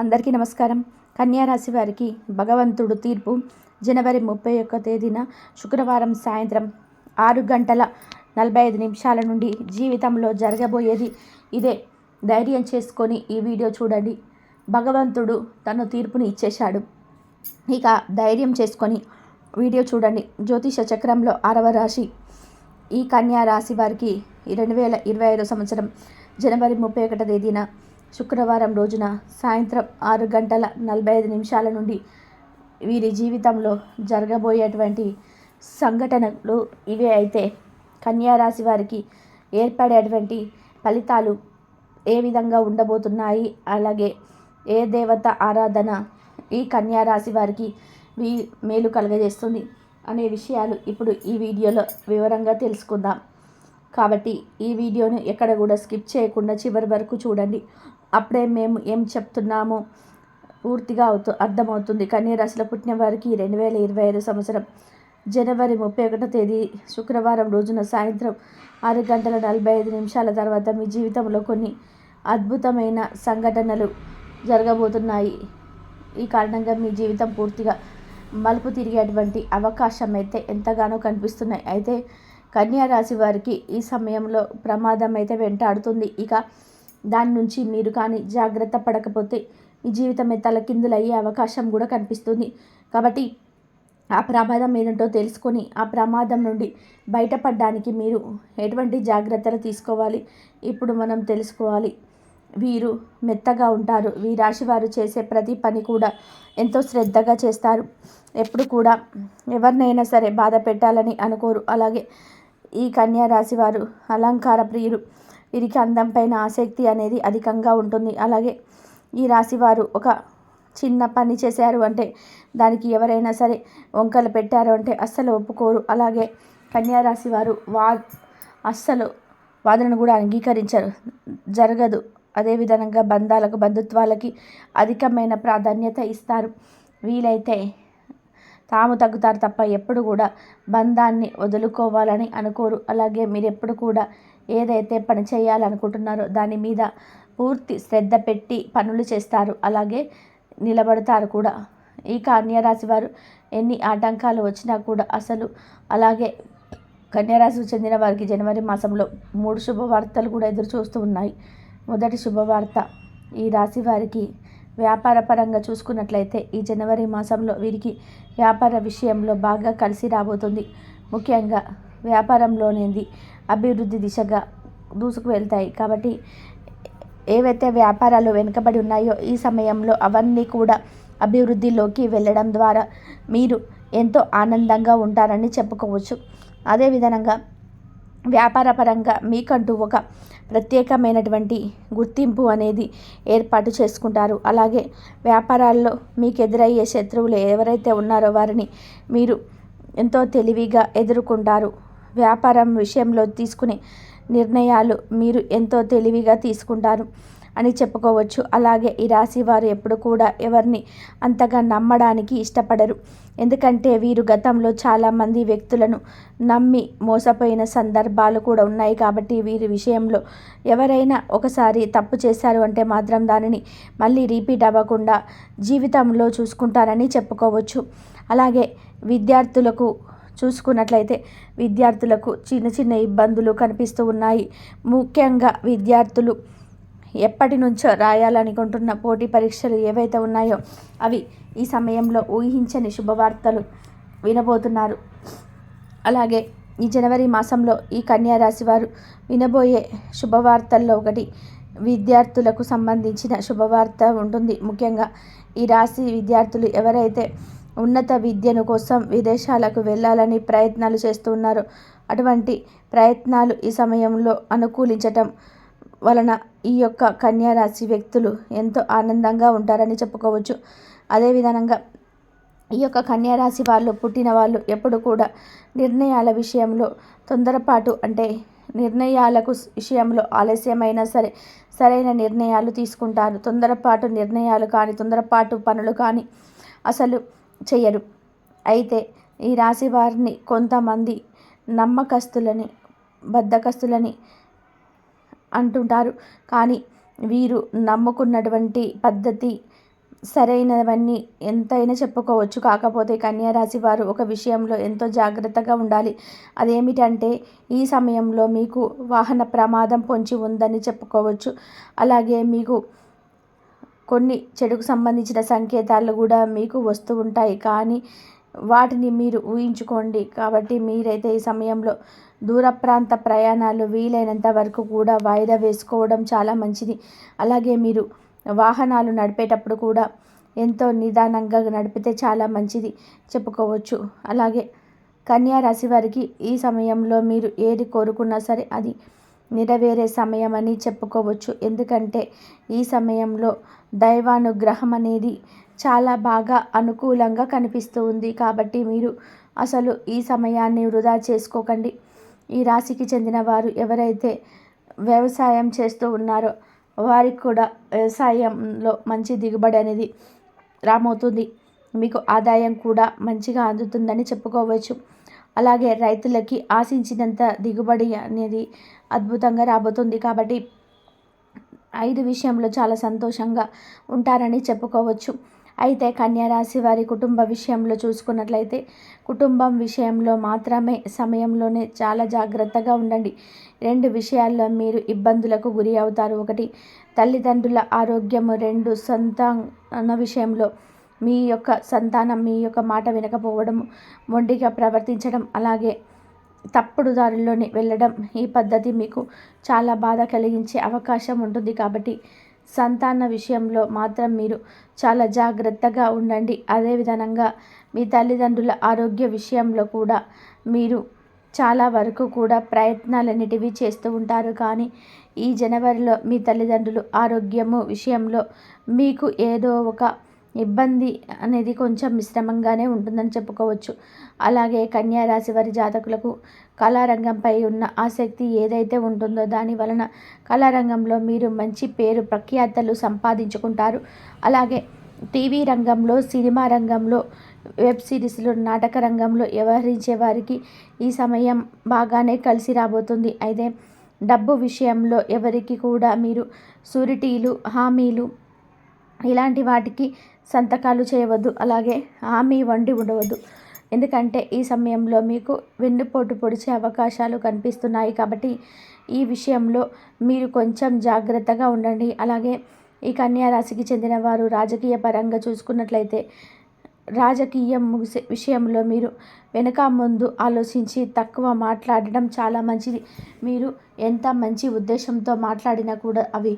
అందరికీ నమస్కారం. కన్యా రాశి వారికి భగవంతుడు తీర్పు జనవరి 31 తేదీన శుక్రవారం సాయంత్రం 6:45 నుండి జీవితంలో జరగబోయేది ఇదే. ధైర్యం చేసుకొని ఈ వీడియో చూడండి. భగవంతుడు తన తీర్పుని ఇచ్చేశాడు. ఇక ధైర్యం చేసుకొని వీడియో చూడండి. జ్యోతిష చక్రంలో 6వ రాశి ఈ కన్యా రాశి వారికి 2025 సంవత్సరం జనవరి 31 తేదీన శుక్రవారం రోజున సాయంత్రం 6:45 నుండి వీరి జీవితంలో జరగబోయేటువంటి సంఘటనలు ఇవే. అయితే కన్యా రాశి వారికి ఏర్పడేటువంటి ఫలితాలు ఏ విధంగా ఉండబోతున్నాయి, అలాగే ఏ దేవత ఆరాధన ఈ కన్యా రాశి వారికి మేలు కలగజేస్తుంది అనే విషయాలు ఇప్పుడు ఈ వీడియోలో వివరంగా తెలుసుకుందాం. కాబట్టి ఈ వీడియోను ఎక్కడ కూడా స్కిప్ చేయకుండా చివరి వరకు చూడండి. అప్పుడే మేము ఏం చెప్తున్నామో పూర్తిగా అర్థమవుతుంది. కన్యా రాశిలో పుట్టిన వారికి 2025 సంవత్సరం జనవరి 31 తేదీ శుక్రవారం రోజున సాయంత్రం 6:45 తర్వాత మీ జీవితంలో కొన్ని అద్భుతమైన సంఘటనలు జరగబోతున్నాయి. ఈ కారణంగా మీ జీవితం పూర్తిగా మలుపు తిరిగేటువంటి అవకాశం అయితే ఎంతగానో కనిపిస్తున్నాయి. అయితే కన్యా రాశి వారికి ఈ సమయంలో ప్రమాదం అయితే వెంటాడుతుంది. ఇక దాని నుంచి మీరు కానీ జాగ్రత్త పడకపోతే మీ జీవితమే తలకిందులయ్యే అవకాశం కూడా కనిపిస్తుంది. కాబట్టి ఆ ప్రమాదం ఏదంటో తెలుసుకొని ఆ ప్రమాదం నుండి బయటపడడానికి మీరు ఎటువంటి జాగ్రత్తలు తీసుకోవాలి ఇప్పుడు మనం తెలుసుకోవాలి. వీరు మెత్తగా ఉంటారు. ఈ రాశి వారు చేసే ప్రతి పని కూడా ఎంతో శ్రద్ధగా చేస్తారు. ఎప్పుడు కూడా ఎవరినైనా సరే బాధ పెట్టాలని అనుకోరు. అలాగే ఈ కన్యా రాశి వారు అలంకార ప్రియులు. వీరికి అందం పైన ఆసక్తి అనేది అధికంగా ఉంటుంది. అలాగే ఈ రాశి వారు ఒక చిన్న పని చేశారు అంటే దానికి ఎవరైనా సరే వంకలు పెట్టారు అంటే అస్సలు ఒప్పుకోరు. అలాగే కన్యా రాశి వారు అస్సలు వాదనను కూడా అంగీకరించరు, జరగదు. అదేవిధంగా బంధుత్వాలకి అధికమైన ప్రాధాన్యత ఇస్తారు. వీలైతే తాము తగ్గుతారు తప్ప ఎప్పుడు కూడా బంధాన్ని వదులుకోవాలని అనుకోరు. అలాగే మీరు ఎప్పుడు కూడా ఏదైతే పని చేయాలనుకుంటున్నారో దాని మీద పూర్తి శ్రద్ధ పెట్టి పనులు చేస్తారు. అలాగే నిలబడతారు కూడా. ఈ కన్యా రాశి వారు ఎన్ని ఆటంకాలు వచ్చినా కూడా అసలు అలాగే కన్యా రాశికి చెందిన వారికి జనవరి మాసంలో 3 శుభవార్తలు కూడా ఎదురు చూస్తూ ఉన్నాయి. మొదటి శుభవార్త, ఈ రాశి వారికి వ్యాపార పరంగా చూసుకున్నట్లయితే ఈ జనవరి మాసంలో వీరికి వ్యాపార విషయంలో బాగా కలిసి రాబోతుంది. ముఖ్యంగా వ్యాపారంలోనేది అభివృద్ధి దిశగా దూసుకు వెళ్తాయి. కాబట్టి ఏవైతే వ్యాపారాలు వెనుకబడి ఉన్నాయో ఈ సమయంలో అవన్నీ కూడా అభివృద్ధిలోకి వెళ్ళడం ద్వారా మీరు ఎంతో ఆనందంగా ఉంటారని చెప్పుకోవచ్చు. అదేవిధంగా వ్యాపార పరంగా మీకంటూ ఒక ప్రత్యేకమైనటువంటి గుర్తింపు అనేది ఏర్పాటు చేసుకుంటారు. అలాగే వ్యాపారాల్లో మీకు ఎదురయ్యే శత్రువులు ఎవరైతే ఉన్నారో వారిని మీరు ఎంతో తెలివిగా ఎదుర్కొంటారు. వ్యాపారం విషయంలో తీసుకునే నిర్ణయాలు మీరు ఎంతో తెలివిగా తీసుకుంటారు అని చెప్పుకోవచ్చు. అలాగే ఈ రాశి వారు ఎప్పుడు కూడా ఎవరిని అంతగా నమ్మడానికి ఇష్టపడరు. ఎందుకంటే వీరు గతంలో చాలామంది వ్యక్తులను నమ్మి మోసపోయిన సందర్భాలు కూడా ఉన్నాయి. కాబట్టి వీరి విషయంలో ఎవరైనా ఒకసారి తప్పు చేశారు అంటే మాత్రం దానిని మళ్ళీ రిపీట్ అవ్వకుండా జీవితంలో చూసుకుంటారని చెప్పుకోవచ్చు. అలాగే విద్యార్థులకు చూసుకున్నట్లయితే విద్యార్థులకు చిన్న చిన్న ఇబ్బందులు కనిపిస్తూ ఉన్నాయి. ముఖ్యంగా విద్యార్థులు ఎప్పటి నుంచో రాయాలనుకుంటున్న పోటీ పరీక్షలు ఏవైతే ఉన్నాయో అవి ఈ సమయంలో ఊహించని శుభవార్తలు వినబోతున్నారు. అలాగే ఈ జనవరి మాసంలో ఈ కన్యా రాశి వారు వినబోయే శుభవార్తల్లో ఒకటి విద్యార్థులకు సంబంధించిన శుభవార్త ఉంటుంది. ముఖ్యంగా ఈ రాశి విద్యార్థులు ఎవరైతే ఉన్నత విద్యను కోసం విదేశాలకు వెళ్ళాలని ప్రయత్నాలు చేస్తున్నారో అటువంటి ప్రయత్నాలు ఈ సమయంలో అనుకూలించటం వలన ఈ యొక్క కన్యా రాశి వ్యక్తులు ఎంతో ఆనందంగా ఉంటారని చెప్పుకోవచ్చు. అదేవిధంగా ఈ యొక్క కన్యా రాశి వాళ్ళు పుట్టిన వాళ్ళు ఎప్పుడు కూడా నిర్ణయాల విషయంలో తొందరపాటు అంటే నిర్ణయాలకు విషయంలో ఆలస్యమైనా సరే సరైన నిర్ణయాలు తీసుకుంటారు. తొందరపాటు నిర్ణయాలు కానీ తొందరపాటు పనులు కానీ అసలు చేయరు. అయితే ఈ రాశి వారిని కొంతమంది నమ్మకస్తులని బద్ధకస్తులని అంటుంటారు. కానీ వీరు నమ్ముకున్నటువంటి పద్ధతి సరైనవన్నీ ఎంతైనా చెప్పుకోవచ్చు. కాకపోతే కన్యారాశి వారు ఒక విషయంలో ఎంతో జాగ్రత్తగా ఉండాలి. అదేమిటంటే ఈ సమయంలో మీకు వాహన ప్రమాదం పొంచి ఉందని చెప్పుకోవచ్చు. అలాగే మీకు కొన్ని చెడుకు సంబంధించిన సంకేతాలు కూడా మీకు వస్తూ ఉంటాయి, కానీ వాటిని మీరు ఊహించుకోండి. కాబట్టి మీరైతే ఈ సమయంలో దూర ప్రాంత ప్రయాణాలు వీలైనంత వరకు కూడా వాయిదా వేసుకోవడం చాలా మంచిది. అలాగే మీరు వాహనాలు నడిపేటప్పుడు కూడా ఎంతో నిదానంగా నడిపితే చాలా మంచిది చెప్పుకోవచ్చు. అలాగే కన్యా రాశి వారికి ఈ సమయంలో మీరు ఏది కోరుకున్నా సరే అది నెరవేరే సమయం అని చెప్పుకోవచ్చు. ఎందుకంటే ఈ సమయంలో దైవానుగ్రహం అనేది చాలా బాగా అనుకూలంగా కనిపిస్తూ ఉంది. కాబట్టి మీరు అసలు ఈ సమయాన్ని వృధా చేసుకోకండి. ఈ రాశికి చెందిన వారు ఎవరైతే వ్యవసాయం చేస్తూ ఉన్నారో వారికి కూడా వ్యవసాయంలో మంచి దిగుబడి అనేది రాబోతుంది. మీకు ఆదాయం కూడా మంచిగా అందుతుందని చెప్పుకోవచ్చు. అలాగే రైతులకి ఆశించినంత దిగుబడి అనేది అద్భుతంగా రాబోతుంది. కాబట్టి 5 విషయంలో చాలా సంతోషంగా ఉంటారని చెప్పుకోవచ్చు. అయితే కన్యా రాశి వారి కుటుంబ విషయంలో చూసుకున్నట్లయితే కుటుంబం విషయంలో మాత్రమే సమయంలోనే చాలా జాగ్రత్తగా ఉండండి. 2 విషయాల్లో మీరు ఇబ్బందులకు గురి అవుతారు. 1 తల్లిదండ్రుల ఆరోగ్యము, 2 సంతాన విషయంలో మీ యొక్క సంతానం మీ యొక్క మాట వినకపోవడము, మొండిగా ప్రవర్తించడం, అలాగే తప్పుడు దారిలోనే వెళ్ళడం, ఈ పద్ధతి మీకు చాలా బాధ కలిగించే అవకాశం ఉంటుంది. కాబట్టి సంతాన విషయంలో మాత్రం మీరు చాలా జాగ్రత్తగా ఉండండి. అదేవిధంగా మీ తల్లిదండ్రుల ఆరోగ్య విషయంలో కూడా మీరు చాలా వరకు కూడా ప్రయత్నాలన్నిటివి చేస్తూ ఉంటారు. కానీ ఈ జనవరిలో మీ తల్లిదండ్రులు ఆరోగ్యము విషయంలో మీకు ఏదో ఒక ఇబ్బంది అనేది కొంచెం మిశ్రమంగానే ఉంటుందని చెప్పుకోవచ్చు. అలాగే కన్యా రాశి వారి జాతకులకు కళారంగంపై ఉన్న ఆసక్తి ఏదైతే ఉంటుందో దాని వలన కళారంగంలో మీరు మంచి పేరు ప్రఖ్యాతలు సంపాదించుకుంటారు. అలాగే టీవీ రంగంలో, సినిమా రంగంలో, వెబ్ సిరీస్లో, నాటక రంగంలో వ్యవహరించే వారికి ఈ సమయం బాగానే కలిసి రాబోతుంది. అయితే డబ్బు విషయంలో ఎవరికి కూడా మీరు షూరిటీలు, హామీలు ఇలాంటి వాటికి సంతకాలు చేయవద్దు. అలాగే హామీ వండి ఉండవద్దు. ఎందుకంటే ఈ సమయంలో మీకు వెన్నుపోటు పొడిచే అవకాశాలు కనిపిస్తున్నాయి. కాబట్టి ఈ విషయంలో మీరు కొంచెం జాగ్రత్తగా ఉండండి. అలాగే ఈ కన్యా రాశికి చెందిన వారు రాజకీయ పరంగా చూసుకున్నట్లయితే రాజకీయం విషయంలో మీరు వెనక ముందు ఆలోచించి తక్కువ మాట్లాడడం చాలా మంచిది. మీరు ఎంత మంచి ఉద్దేశంతో మాట్లాడినా కూడా అవి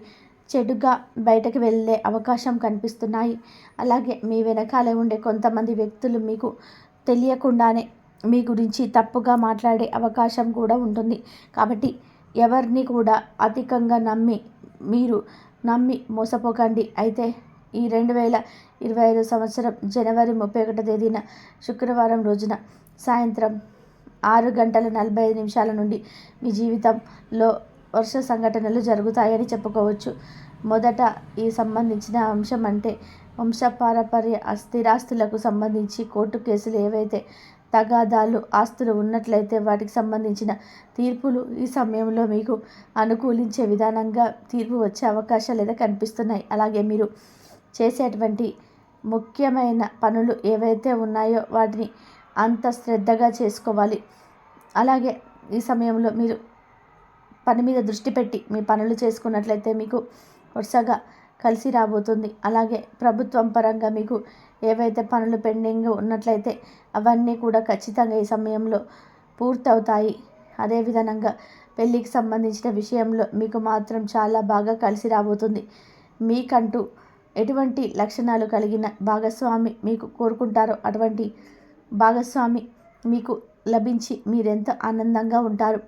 చెడుగా బయటకు వెళ్ళే అవకాశం కనిపిస్తున్నాయి. అలాగే మీ వెనకాలే ఉండే కొంతమంది వ్యక్తులు మీకు తెలియకుండానే మీ గురించి తప్పుగా మాట్లాడే అవకాశం కూడా ఉంటుంది. కాబట్టి ఎవరిని కూడా అధికంగా మీరు నమ్మి మోసపోకండి. అయితే ఈ 2025 సంవత్సరం జనవరి 31 తేదీన శుక్రవారం రోజున సాయంత్రం 6:45 నుండి మీ జీవితంలో వర్ష సంఘటనలు జరుగుతాయని చెప్పుకోవచ్చు. మొదట ఈ సంబంధించిన అంశం అంటే వంశపారపర్య స్థిరాస్తులకు సంబంధించి కోర్టు కేసులు ఏవైతే తగాదాలు ఆస్తులు ఉన్నట్లయితే వాటికి సంబంధించిన తీర్పులు ఈ సమయంలో మీకు అనుకూలించే విధానంగా తీర్పు వచ్చే అవకాశాలు అయితే కనిపిస్తున్నాయి. అలాగే మీరు చేసేటువంటి ముఖ్యమైన పనులు ఏవైతే ఉన్నాయో వాటిని అంత శ్రద్ధగా చేసుకోవాలి. అలాగే ఈ సమయంలో మీరు పని మీద దృష్టి పెట్టి మీ పనులు చేసుకున్నట్లయితే మీకు వరుసగా కలిసి రాబోతుంది. అలాగే ప్రభుత్వం పరంగా మీకు ఏవైతే పనులు పెండింగ్ ఉన్నట్లయితే అవన్నీ కూడా ఖచ్చితంగా ఈ సమయంలో పూర్తవుతాయి. అదేవిధంగా పెళ్ళికి సంబంధించిన విషయంలో మీకు మాత్రం చాలా బాగా కలిసి రాబోతుంది. మీకంటూ ఎటువంటి లక్షణాలు కలిగిన భాగస్వామి మీకు కోరుకుంటారో అటువంటి భాగస్వామి మీకు లభించి మీరెంతో ఆనందంగా ఉంటారు.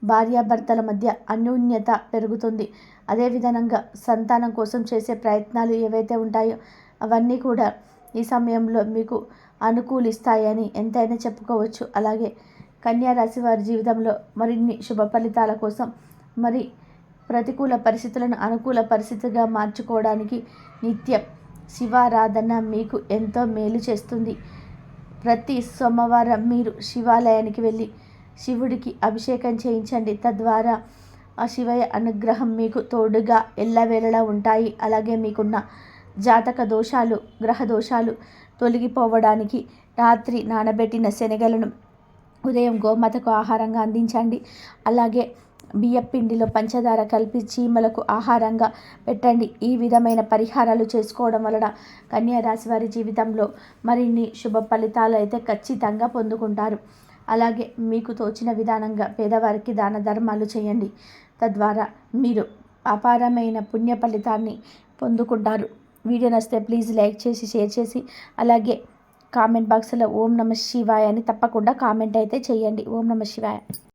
భార్యాభర్తల మధ్య అన్యోన్యత పెరుగుతుంది. అదేవిధంగా సంతానం కోసం చేసే ప్రయత్నాలు ఏవైతే ఉంటాయో అవన్నీ కూడా ఈ సమయంలో మీకు అనుకూలిస్తాయని ఎంతైనా చెప్పుకోవచ్చు. అలాగే కన్యా రాశి వారి జీవితంలో మరిన్ని శుభ ఫలితాల కోసం మరి ప్రతికూల పరిస్థితులను అనుకూల పరిస్థితిగా మార్చుకోవడానికి నిత్యం శివారాధన మీకు ఎంతో మేలు చేస్తుంది. ప్రతి సోమవారం మీరు శివాలయానికి వెళ్ళి శివుడికి అభిషేకం చేయించండి. తద్వారా ఆ శివయ్య అనుగ్రహం మీకు తోడుగా ఎల్లవేళలా ఉంటాయి. అలాగే మీకున్న జాతక దోషాలు, గ్రహ దోషాలు తొలగిపోవడానికి రాత్రి నానబెట్టిన శనగలను ఉదయం గోమాతకు ఆహారంగా అందించండి. అలాగే బియ్యపిండిలో పంచదార కలిపి చీమలకు ఆహారంగా పెట్టండి. ఈ విధమైన పరిహారాలు చేసుకోవడం వలన కన్యా రాశి వారి జీవితంలో మరిన్ని శుభ ఫలితాలు అయితే ఖచ్చితంగా పొందుకుంటారు. అలాగే మీకు తోచిన విధానంగా పేదవారికి దాన ధర్మాలు చేయండి. తద్వారా మీరు అపారమైన పుణ్య ఫలితాన్ని పొందుకుంటారు. వీడియో నచ్చితే ప్లీజ్ లైక్ చేసి షేర్ చేసి అలాగే కామెంట్ బాక్స్లో ఓం నమ శివాయ అని తప్పకుండా కామెంట్ అయితే చేయండి. ఓం నమ శివాయ.